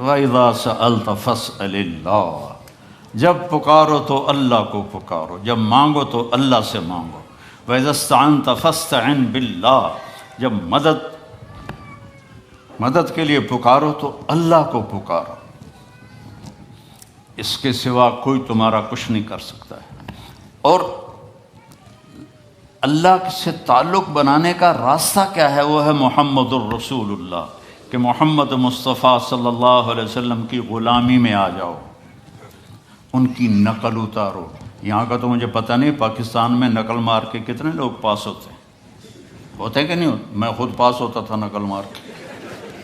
وَإِذَا سَأَلْتَ فَاسْأَلِ اللَّهَ، جب پکارو تو اللہ کو پکارو، جب مانگو تو اللہ سے مانگو۔ وَإِذَا اسْتَعَنْتَ فَاسْتَعِنْ بِاللَّهِ، جب مدد کے لیے پکارو تو اللہ کو پکارو، اس کے سوا کوئی تمہارا کچھ نہیں کر سکتا ہے۔ اور اللہ سے تعلق بنانے کا راستہ کیا ہے؟ وہ ہے محمد الرسول اللہ، کہ محمد مصطفیٰ صلی اللہ علیہ وسلم کی غلامی میں آ جاؤ، ان کی نقل اتارو۔ یہاں کا تو مجھے پتہ نہیں پاکستان میں نقل مار کے کتنے لوگ پاس ہوتے ہیں کہ نہیں ہوتے؟ میں خود پاس ہوتا تھا نقل مار کے،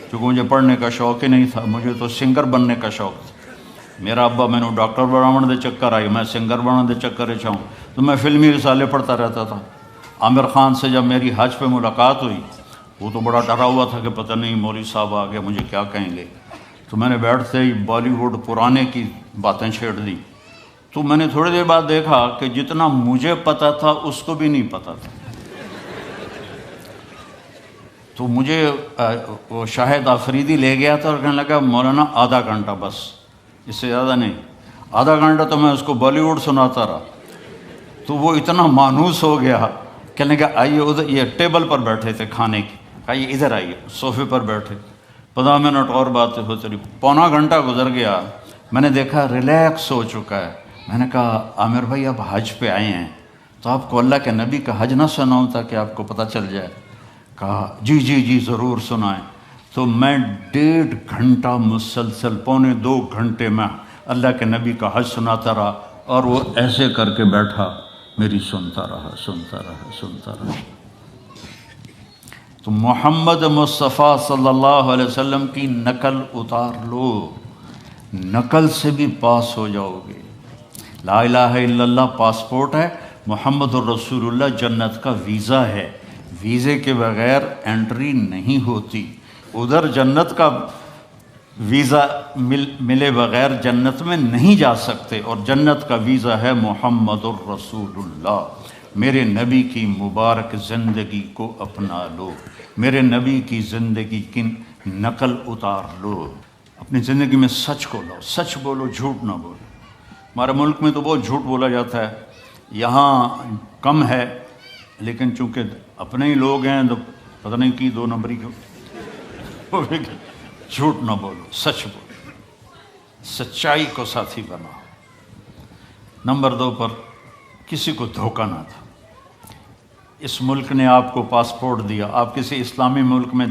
کیونکہ مجھے پڑھنے کا شوق ہی نہیں تھا، مجھے تو سنگر بننے کا شوق تھا۔ میرا ابا میں نے ڈاکٹر بناون دے چکر آئی، میں سنگر بناون دے چکر چاہوں تو میں فلمی رسالے پڑھتا رہتا تھا۔ عامر خان سے جب میری حج پہ ملاقات ہوئی، وہ تو بڑا ڈرا ہوا تھا کہ پتہ نہیں مولوی صاحب آگے مجھے کیا کہیں گے، تو میں نے بیٹھتے ہی بالی ووڈ پرانے کی باتیں چھیڑ دی۔ تو میں نے تھوڑی دیر بعد دیکھا کہ جتنا مجھے پتہ تھا اس کو بھی نہیں پتہ تھا۔ تو مجھے وہ شاہد آفریدی لے گیا تھا اور کہنے لگا مولانا آدھا گھنٹہ بس، اس سے زیادہ نہیں۔ آدھا گھنٹہ تو میں اس کو بالی ووڈ سناتا رہا، تو وہ اتنا مانوس ہو گیا، کہنے لگا آئیے ادھر، یہ ٹیبل پر بیٹھے تھے کھانے کی، آئیے ادھر آئیے، صوفے پر بیٹھے، 15 منٹ اور باتیں ہوتی رہی، پونا گھنٹہ گزر گیا، میں نے دیکھا ریلیکس ہو چکا ہے۔ میں نے کہا عامر بھائی آپ حج پہ آئے ہیں تو آپ کو اللہ کے نبی کا حج نہ سناؤں تاکہ آپ کو پتہ چل جائے؟ کہا جی جی جی ضرور سنائیں۔ تو میں 1.5 گھنٹہ مسلسل، 1.25 گھنٹے میں اللہ کے نبی کا حج سناتا رہا، اور وہ ایسے کر کے بیٹھا، میری سنتا رہا سنتا رہا سنتا رہا۔ تو محمد مصطفیٰ صلی اللہ علیہ وسلم کی نقل اتار لو، نقل سے بھی پاس ہو جاؤ گے۔ لا الہ الا اللہ پاسپورٹ ہے، محمد الرسول اللہ جنت کا ویزا ہے، ویزے کے بغیر انٹری نہیں ہوتی۔ ادھر جنت کا ویزا ملے بغیر جنت میں نہیں جا سکتے، اور جنت کا ویزا ہے محمد الرسول اللہ۔ میرے نبی کی مبارک زندگی کو اپنا لو، میرے نبی کی زندگی کی نقل اتار لو، اپنی زندگی میں سچ کو لاؤ، سچ بولو، جھوٹ نہ بولو۔ ہمارے ملک میں تو بہت جھوٹ بولا جاتا ہے، یہاں کم ہے، لیکن چونکہ اپنے ہی لوگ ہیں تو پتہ نہیں کی 2 نمبری کیوں۔ جھوٹ نہ بولو، سچ بولو، سچائی کو ساتھی بناؤ۔ نمبر 2 پر کسی کو دھوکہ نہ دو۔ اس ملک نے آپ کو پاسپورٹ دیا، آپ کسی اسلامی ملک میں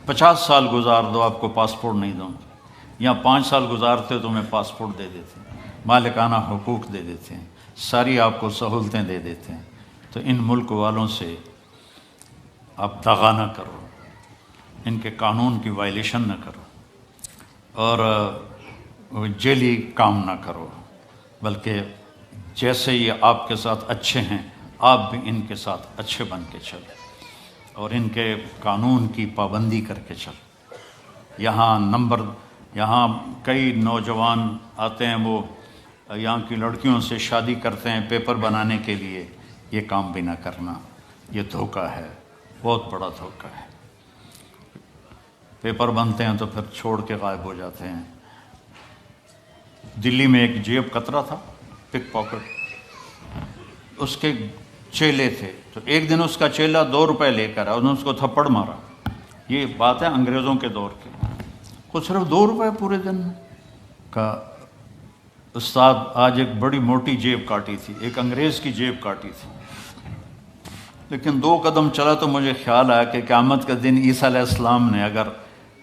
50 سال گزار دو، آپ کو پاسپورٹ نہیں دوں گے۔ یہاں 5 سال گزارتے تو میں پاسپورٹ دے دیتے ہیں، مالکانہ حقوق دے دیتے ہیں، ساری آپ کو سہولتیں دے دیتے ہیں۔ تو ان ملک والوں سے آپ دغا نہ کرو، ان کے قانون کی وائلیشن نہ کرو، اور جیلی کام نہ کرو، بلکہ جیسے یہ آپ کے ساتھ اچھے ہیں آپ بھی ان کے ساتھ اچھے بن کے چلیں، اور ان کے قانون کی پابندی کر کے چلیں۔ یہاں کئی نوجوان آتے ہیں، وہ یہاں کی لڑکیوں سے شادی کرتے ہیں پیپر بنانے کے لیے، یہ کام بھی نہ کرنا، یہ دھوکہ ہے، بہت بڑا دھوکہ ہے۔ پیپر بنتے ہیں تو پھر چھوڑ کے غائب ہو جاتے ہیں۔ دلی میں ایک جیب کترا تھا، پک پاکٹ، اس کے چیلے تھے، تو ایک دن اس کا چیلا 2 روپے لے کر آیا، انہوں نے اس کو تھپڑ مارا۔ یہ بات ہے انگریزوں کے دور کی، کو صرف 2 روپے پورے دن میں۔ کہا استاد آج ایک بڑی موٹی جیب کاٹی تھی، ایک انگریز کی جیب کاٹی تھی، لیکن 2 قدم چلا تو مجھے خیال آیا کہ قیامت کے دن عیسیٰ علیہ السلام نے اگر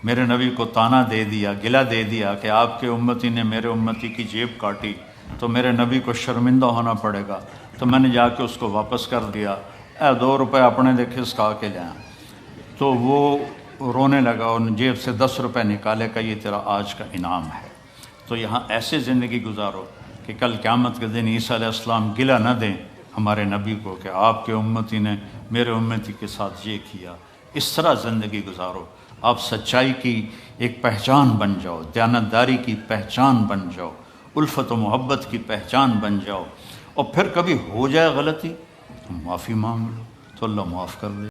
میرے نبی کو طعنہ دے دیا، گلہ دے دیا کہ آپ کے امتی نے میرے امتی کی جیب کاٹی، تو میرے نبی کو شرمندہ ہونا پڑے گا۔ تو میں نے جا کے اس کو واپس کر دیا، 2 روپے اپنے دے کھسکا کے لے آیا۔ تو وہ رونے لگا، ان جیب سے 10 روپے نکالے، کہ یہ تیرا آج کا انعام ہے۔ تو یہاں ایسے زندگی گزارو کہ کل قیامت کے دن عیسیٰ علیہ السلام گلہ نہ دیں ہمارے نبی کو کہ آپ کے امتی نے میرے امتی کے ساتھ یہ کیا۔ اس طرح زندگی گزارو، آپ سچائی کی ایک پہچان بن جاؤ، دیانتداری کی پہچان بن جاؤ، الفت و محبت کی پہچان بن جاؤ، اور پھر کبھی ہو جائے غلطی تو معافی مانگ لو تو اللہ معاف کر دے۔